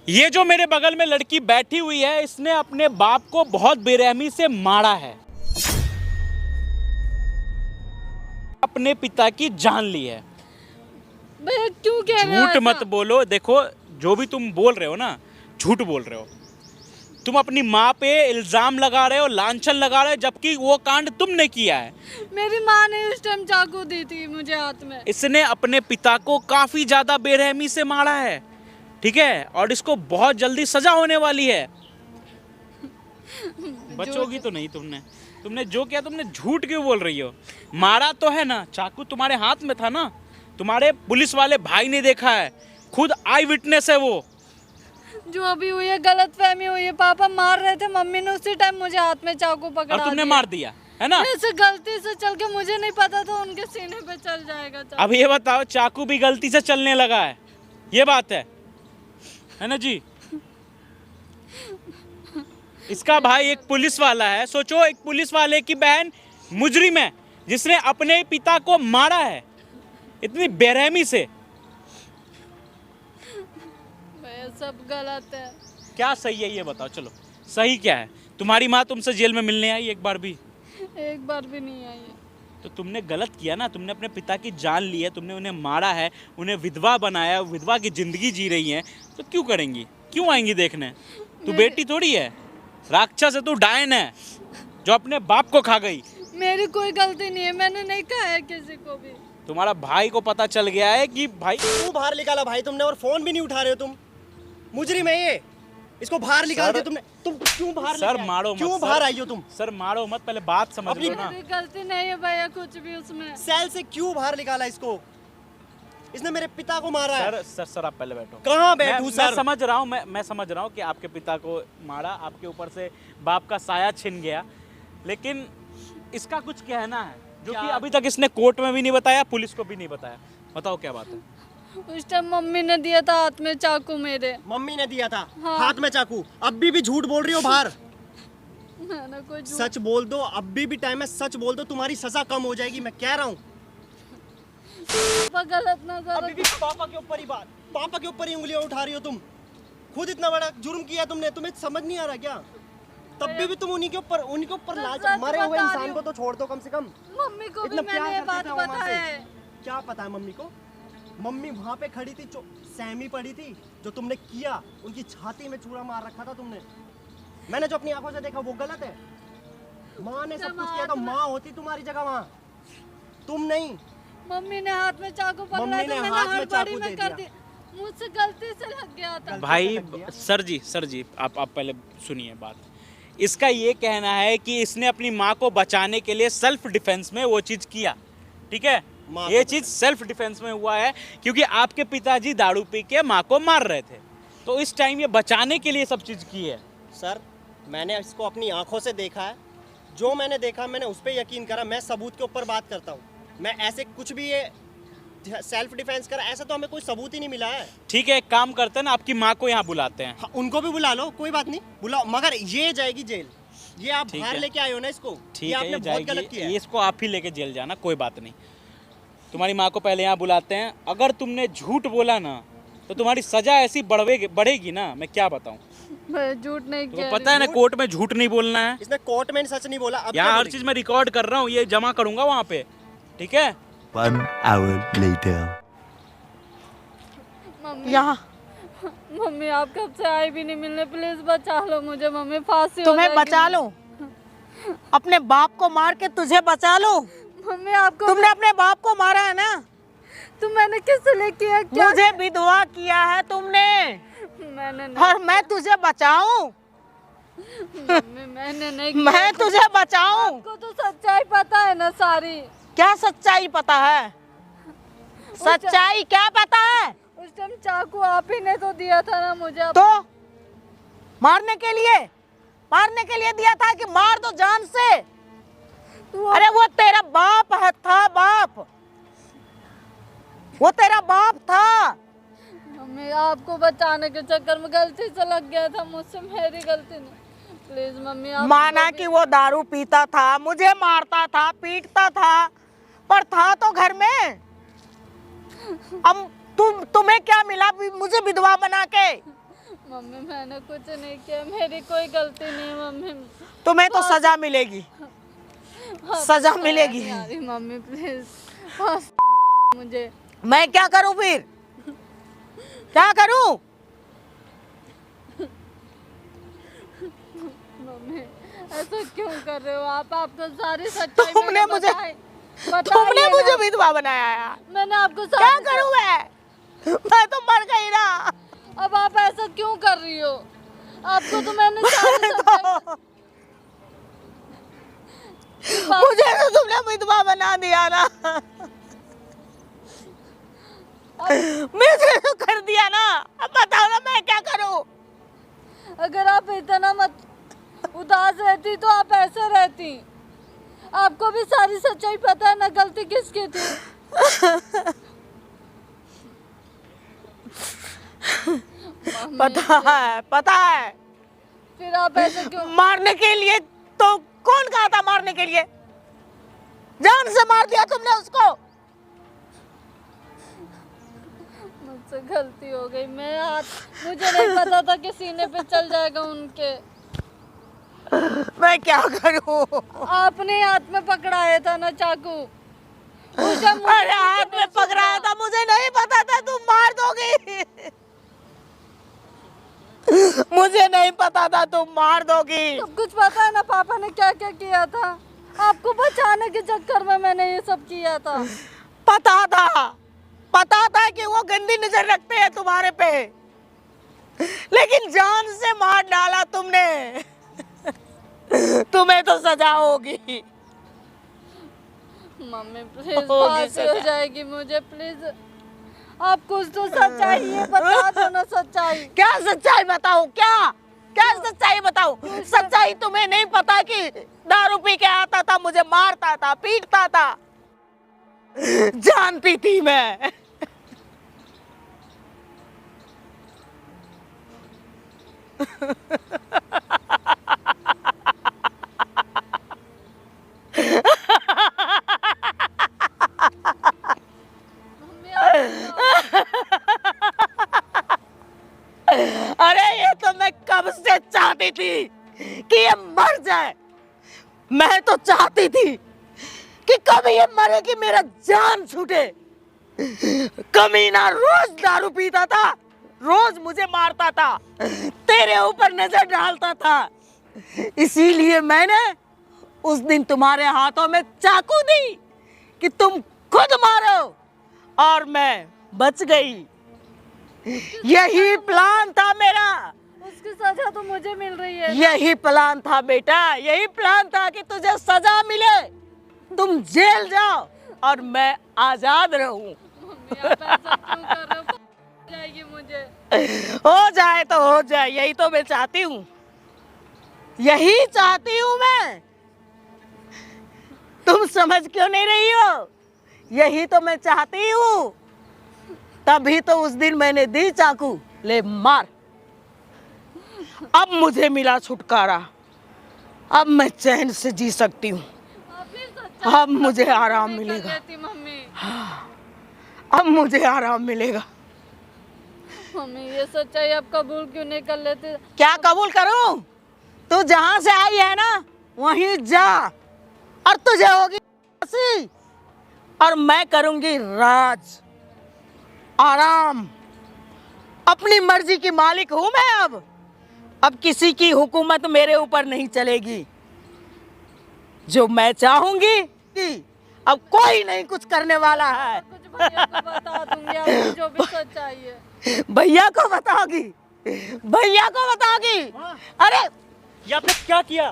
ये जो मेरे बगल में लड़की बैठी हुई है, इसने अपने बाप को बहुत बेरहमी से मारा है, अपने पिता की जान ली है। भैया क्यों कह रहे हो झूठ मत बोलो। देखो, जो भी तुम बोल रहे हो ना, झूठ बोल रहे हो। तुम अपनी माँ पे इल्जाम लगा रहे हो, लांछन लगा रहे हो, जबकि वो कांड तुमने किया है। मेरी माँ ने उस टाइम चाकू दी थी मुझे हाथ में। इसने अपने पिता को काफी ज्यादा बेरहमी से मारा है, ठीक है, और इसको बहुत जल्दी सजा होने वाली है। बचोगी तो नहीं। तुमने जो किया, तुमने झूठ क्यों बोल रही हो? मारा तो है ना, चाकू तुम्हारे हाथ में था ना, तुम्हारे पुलिस वाले भाई ने देखा है, खुद आई विटनेस है वो। जो अभी हुई है गलतफहमी हुई है, पापा मार रहे थे, मम्मी ने उसी टाइम मुझे हाथ में चाकू पकड़ा और तुमने दिया। मार दिया है ना? ऐसे गलती से चल के मुझे नहीं पता था उनके सीने पे चल जाएगा चाकू। अब ये बताओ, चाकू भी गलती से चलने लगा है, ये बात है ना जी? इसका भाई एक पुलिस वाला है। सोचो, एक पुलिस वाले की बहन मुजरिम है, जिसने अपने पिता को मारा है इतनी बेरहमी से। भैया सब गलत है। क्या सही है ये बताओ? चलो, सही क्या है? तुम्हारी माँ तुमसे जेल में मिलने आई एक बार भी? एक बार भी नहीं आई है। तो तुमने गलत किया ना, तुमने अपने पिता की जान ली है, तुमने उन्हें मारा है, उन्हें विधवा बनाया, विधवा की जिंदगी जी रही है, तो क्यों करेंगी? क्यों आएंगी देखने? तू बेटी थोड़ी है, राक्षस है, तू डायन है जो अपने बाप को खा गई। मेरी कोई गलती नहीं है, मैंने नहीं कहा है किसी को भी। तुम्हारा भाई को पता चल गया है कि भाई क्यों बाहर निकाला भाई तुमने? और फोन भी नहीं उठा रहे हो तुम। मुजरिम है ये, इसको बाहर निकाल दिया तुमने। तुम क्यों बाहर सर मारो मत, क्यों बाहर आई हो तुम? सर मारो मत, पहले बात समझ लो ना। मेरी गलती नहीं है भैया कुछ भी उसमें। सेल से क्यों बाहर निकाला इसको? इसने मेरे पिता को मारा है। सर आप पहले बैठो। कहाँ बैठूं सर? मैं समझ रहा हूँ, मैं समझ रहा हूँ कि आपके पिता को मारा, आपके ऊपर से बाप का साया छिन गया, लेकिन इसका कुछ कहना है जो कि अभी तक इसने कोर्ट में भी नहीं बताया, पुलिस को भी नहीं बताया। बताओ क्या बात है? उस टाइम मम्मी ने दिया था हाथ में चाकू मेरे। मम्मी ने दिया था हाँ। हाथ में चाकू। अब भी झूठ बोल रही हो बाहर। मैंने कोई सच बोल दो, अभी भी टाइम है, सच बोल दो, तुम्हारी सजा कम हो जाएगी, मैं कह रहा हूँ। पापा गलत ना करो। अभी भी पापा के ऊपर ही बात, पापा के ऊपर ही उंगलियां उठा रही हो तुम। खुद इतना बड़ा जुर्म किया तुमने, तुम्हें समझ नहीं आ रहा क्या? तब भी तुम उन्हीं के ऊपर लाज। मरे हुए इंसान को तो छोड़ दो कम से कम। मम्मी को भी इतना मैंने ये प्यार बात करते थे वहाँ पता से। है। क्या पता है मम्मी को? मम्मी वहाँ पे खड़ी थी, सहमी पड़ी थी। जो तुमने किया, उनकी छाती में चूड़ा मार रखा था तुमने। मैंने जो अपनी आंखों से देखा वो गलत है। माँ ने सब कुछ किया तो माँ होती तुम्हारी जगह वहाँ, तुम नहीं। मम्मी ने हाथ में चाकू पकड़ा मम्मी तो ने मैंने हाथ में हड़बड़ी चाकू में दे कर दिया। दी। मुझसे गलती से लग गया था। भाई सर जी आप पहले सुनिए बात। इसका ये कहना है कि इसने अपनी माँ को बचाने के लिए सेल्फ डिफेंस में वो चीज़ किया, ठीक है? ये चीज़ सेल्फ डिफेंस में हुआ है, क्योंकि आपके पिताजी दारू पी के माँ को मार रहे थे, तो इस टाइम ये बचाने के लिए सब चीज़ की है। सर, मैंने इसको अपनी आंखों से देखा है। जो मैंने देखा मैंने उस पर यकीन करा। मैं सबूत के ऊपर बात करता हूँ। मैं ऐसे कुछ भी ये सेल्फ डिफेंस करा, ऐसा तो हमें कोई सबूत ही नहीं मिला है। ठीक है, एक काम करते हैं ना, आपकी माँ को यहाँ बुलाते हैं। हाँ, उनको भी बुला लो, कोई बात नहीं, बुलाओ, मगर ये जाएगी जेल। ये आप ठीक बाहर है। लेके आए हो ना इसको, ठीक ये है, आपने ये बहुत गलत जाएगी, किया है। इसको आप ही लेके जेल जाना, कोई बात नहीं। तुम्हारी माँ को पहले यहाँ बुलाते हैं। अगर तुमने झूठ बोला ना, तो तुम्हारी सजा ऐसी बढ़ेगी ना, मैं क्या बताऊँ। मैं झूठ नहीं तुम्हें किया। पता है ना, कोर्ट में झूठ नहीं बोलना है। इसने कोर्ट में सच नहीं बोला। अब क्या यहाँ हर बोलेगी? चीज मैं रिकॉर्ड कर रहा हूँ, ये जमा करूंगा वहाँ पे, ठीक है? 1 hour later. मम्मी यहाँ मम्मी आप कब से आई भी नहीं मिलने, प्लीज बचा लो मुझे। मम्मी फांसी हो तुम्हें जाएगी। बचा लो, अपने बाप को मार के तुझे बचा लो। मम्मी आपको तुमने अपने बाप को मारा है ना, तो मैंने किस लिए किया? क्या मुझे विधवा किया है तुमने, मैंने नहीं, और मैं तुझे बचाऊं, मम्मी मैंने नहीं किया। मैं तुझे बचाऊं। आपको तो सच्चाई पता है ना सारी। क्या सच्चाई पता है? सच्चाई क्या पता है? उस टाइम चाकू आप ही ने तो दिया था ना मुझे। तो मारने के लिए दिया था कि मार दो जान से। अरे वो तेरा बाप है, था बाप, वो तेरा बाप था। मम्मी आपको बचाने के चक्कर में गलती से लग गया था मुझसे, मेरी गलती नहीं। प्लीज मम्मी आप माना कि वो दारू पीता था, मुझे मारता था, पीटता था, पर था तो घर में। अब तुम्हें क्या मिला मुझे विधवा बना के? मम्मी मैंने कुछ नहीं किया, मेरी कोई गलती नहीं है मम्मी। तुम्हें तो सजा मिलेगी, सजा मिलेगी। यारी मम्मी प्लीज मुझे। मैं क्या करूं फिर, क्या करूं? मम्मी ऐसा क्यों कर रहे हो आप? आपको सारी सच्चाई तुमने मुझे विधवा बनाया यार। मैंने आपको क्या करूं मैं तो मर गई ना। अब आप ऐसा क्यों कर रही हो? आपको तो मैंने सारी सच्चाई मुझे तो तुमने विधवा बना दिया ना, मुझे तो कर दिया ना। अब बताओ ना मैं क्या करूं? अगर आप इतना मत उदास रहती तो आप ऐसे रहती। आपको भी सारी सच्चाई पता है ना, गलती किसकी थी। पता है। फिर आप ऐसे क्यों? मारने के लिए तो कौन कहा था मारने के लिए? जान से मार दिया तुमने उसको। मुझसे गलती हो गई। मुझे नहीं पता था कि सीने पे चल जाएगा उनके। मैं क्या करूं? आपने हाथ में पकड़ाया था ना चाकू। अरे हाथ में पकड़ाया था, मुझे नहीं पता था तुम मार दोगी। मुझे नहीं पता था तुम मार दोगी। सब कुछ पता है ना पापा ने क्या क्या किया था। आपको बचाने के चक्कर में मैंने ये सब किया था। पता था कि वो गंदी नजर रखते हैं तुम्हारे पे, लेकिन जान से मार डाला तुमने। तुम्हें तो सजा होगी। मम्मी प्लीज फांसी हो जाएगी मुझे, प्लीज आप कुछ तो सच्चाई है बता दो ना। सच्चाई क्या सच्चाई बताऊं? क्या सच्चाई बताऊं? सच्चाई तुम्हें नहीं पता कि दारू पी के आता था, मुझे मारता था, पीटता था, जानती थी मैं। अरे ये तो मैं कब से चाहती थी कि ये मर जाए। मैं तो चाहती थी कि कभी ये मरे कि मेरा जान छूटे। कमीना रोज दारू पीता था, रोज मुझे मारता था, तेरे ऊपर नजर डालता था। इसीलिए मैंने उस दिन तुम्हारे हाथों में चाकू दी कि तुम खुद मारो, और मैं बच गई। यही प्लान था मेरा। उसकी सजा तो मुझे मिल रही है। यही प्लान था बेटा, यही प्लान था कि तुझे सजा मिले, तुम जेल जाओ और मैं आजाद रहूं। मम्मी आप ऐसा क्यों कर रहे हो? जाएगी मुझे। हो जाए तो हो जाए, यही तो मैं चाहती हूँ, यही चाहती हूँ मैं। तुम समझ क्यों नहीं रही हो? यही तो मैं चाहती हूँ। तभी तो उस दिन मैंने दी चाकू, ले मार। अब मुझे मिला छुटकारा, अब मैं चैन से जी सकती हूँ। अब मुझे आराम मिलेगा। मम्मी अब मुझे आराम मिलेगा। मम्मी ये सच्चाई आप कबूल क्यों नहीं कर लेते? क्या कबूल करूं? तू जहां से आई है ना वहीं जा, और तुझे होगी फांसी, और मैं करूंगी राज, आराम। अपनी मर्जी की मालिक हूं मैं। अब किसी की हुकूमत मेरे ऊपर नहीं चलेगी। जो मैं चाहूंगी अब कोई नहीं कुछ करने वाला है। कुछ भैया को बता दूंगी आपकी जो भी सच्चाई है। भैया को बताओगी? भैया को बताओगी? अरे ये आपने क्या किया?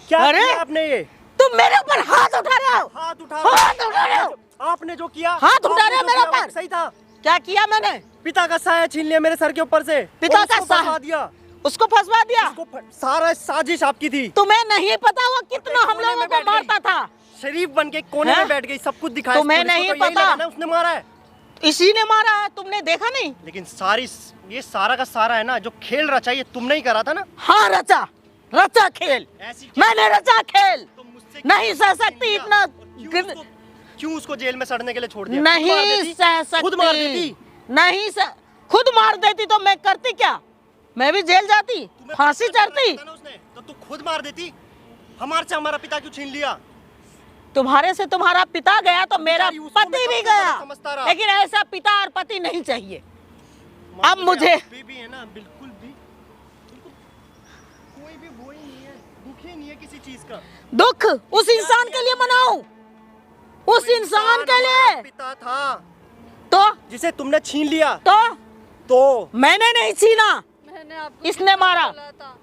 क्या अरे किया आपने? ये तुम मेरे ऊपर हाथ उठा रहे हो। हाथ उठा रहे हो। आपने जो किया, हाथ उठा रहे हो मेरे ऊपर। सही था। क्या किया मैंने? पिता का साया छीन लिया मेरे सर के ऊपर से। पिता का साया साया दिया, उसको फंसवा दिया। सारा साजिश आपकी थी। तुम्हें नहीं पता वो कितना हम लोगों को मारता था। शरीफ बन के कोने में बैठ गई, सब कुछ दिखाया। तुम्हें नहीं पता उसने मारा है, इसी ने मारा है, तुमने देखा नहीं? लेकिन ये सारा का सारा है ना, जो खेल रचा ये तुमने ही करा था ना। हाँ रचा खेल, मैंने रचा खेल। नहीं सह सकती इतना। क्यों उसको जेल में सड़ने के लिए छोड़ दिया? नहीं सह सकती। खुद मार देती। नहीं खुद मार देती तो मैं करती क्या? मैं भी जेल जाती, तुम्हें फांसी पता चढ़ती। था ना उसने, तो तू खुद मार देती। हमारे से हमारा पिता क्यों छीन लिया? तुम्हारे से तुम्हारा पिता गया तो मेरा बेचारी उसको पति मैं भी कब से गया, समझता रहा। लेकिन ऐसा पिता और पति नहीं चाहिए। मान अब लो मुझे भी है ना, बिल्कुल कोई भी वो ही नहीं है, दुख ही नहीं है किसी चीज का। दुख उस इंसान के लिए मनाऊं, उस इंसान के हमारा लिए पिता था तो जिसे तुमने छीन लिया। तो तो मैंने नहीं छीना, मैंने आपको इसने कितना मारा। बोला था।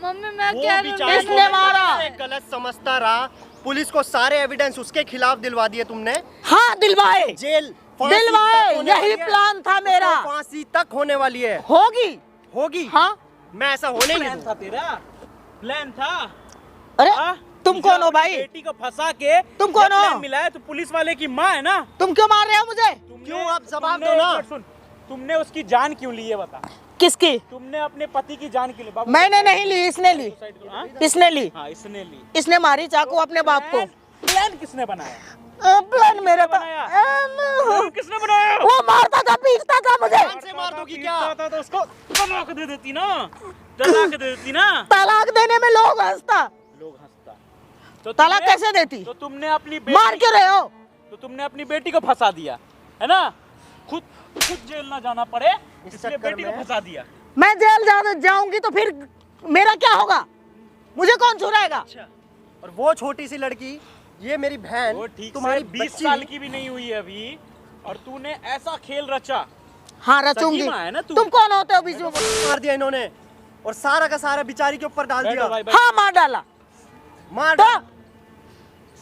मम्मी मैं वो कह रही हूँ, बेचारा इसने मारा। गलत समझता रहा। पुलिस को सारे एविडेंस उसके खिलाफ दिलवा दिए तुमने। हाँ दिलवाए, जेल फांसी दिलवाए, तक होने यही वाली है। प्लान था मेरा। उसको फांसी तक होने वाली है। होगी। हाँ मैं ऐसा होने नहीं प्लान था दूंगा। तेरा, प्लान था। अरे हाँ? तुम मुझे कौन हो अपनी भाई? बेटी को फंसा के तुम कौन जब हो? प्लान मिला है तो पुलिस वाले की माँ है ना। तुम क्यों मार रहे हो मुझे? क्यों? आप जवाब तुमने- दो ना। एक मिनट सुन, तुमने उसकी जान क्यों ली है बता। किसकी? तुमने अपने पति की जान क्यों ली? बाबू मैंने नहीं ली, इसने ली। हाँ? इसने ली, हाँ इसने ली। इसने मारी चाकू अपने बाप को। प्लान किसने बनाया? प्लान मेरा था। बनाया? प्लान किसने बनाया? वो मारता था, पीटता था मुझे। जान से मार दोगी क्या? पीटता था तो उसको तलाक दे देती ना, तलाक दे देती ना। तलाक देने में लोग हंसता, लोग हंसता। तो तलाक तुमने- कैसे देती? तो तुमने अपनी मार बेटी, क्यों रहे हो? तो तुमने अपनी बेटी को फंसा दिया है ना। खुद जेल ना जाना पड़े इस इसलिए चक्कर बेटी को में- फंसा दिया। मैं जेल जाऊंगी तो फिर मेरा क्या होगा? मुझे कौन छुड़ाएगा? अच्छा, और वो छोटी सी लड़की, ये मेरी बहन, वो ठीक तुम्हारी 20 बच्ची, साल की भी नहीं हुई है अभी, और तूने ऐसा खेल रचा। हाँ रचूंगी। सगी माँ है ना तू। तुम कौन होते हो बीच में? मार दिया इन्होंने और सारा का सारा बिचारी के ऊपर डाल बैठो दिया। भाई, हाँ मार डाला। मार तो डाला।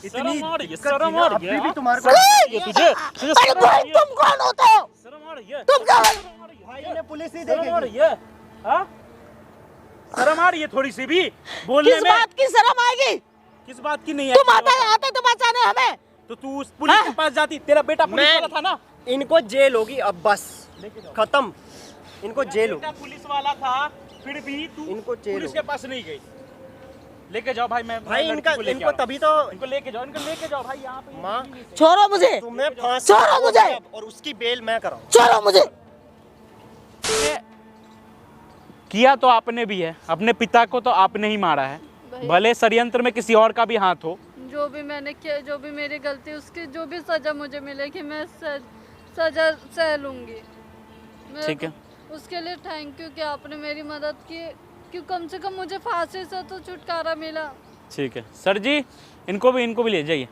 शर्म आ रही है, दिक्कत थी शर्म ना, आ रही अभी है, भी हाँ? तुम्हारे शर्म आ रही है को तुझे अरे शर्म आ भाई रही है? तुम कौन होते हो? शर्म आ रही है? तुम क्या? शर्म आ रही है? भाई ने पुलिस नहीं शर्म आ देखेगी। रही है? हाँ? शर्म आ रही है थोड़ी सी भी बोलने किस में? बात की शर्म आएगी? किस बात की नहीं तुम है? आते तो बचाने हमें। तो तू उस पुलिस हाँ? के पास जाती, तेरा बेटा पुलिस मैं- वाला था ना। इनको जेल होगी अब, बस खत्म। इनको जेल बेटा होगी। पुलिस वाला था, फिर भी तू इनको जेल पुलिस होगी। के पास नहीं गई। लेके जाओ भाई, मैं भाई लड़की इनका को लेके इनको आ रहा हूँ। तभी तो इनको लेके जाओ भाई यहाँ पे। माँ, छोड़ो मुझे, तुम्हें फांसी छोड़ो होगी मुझे। अब, और उसकी बेल मैं कराऊं। छोड़ो मुझे। किया तो आपने भी है, अपने पिता को तो आपने ही मारा है, भाई। भले षड्यंत्र में किसी और का भी हाथ हो। जो भी मैंने किया, जो भी मेरी गलती, उसकी जो भी सजा मुझे मिलेगी मैं सजा सह लूंगी। मैं ठीक है। उसके लिए थैंक यू कि आपने मेरी मदद की, कि कम से कम मुझे फांसी से तो छुटकारा मिला। ठीक है सर जी, इनको भी ले जाइए।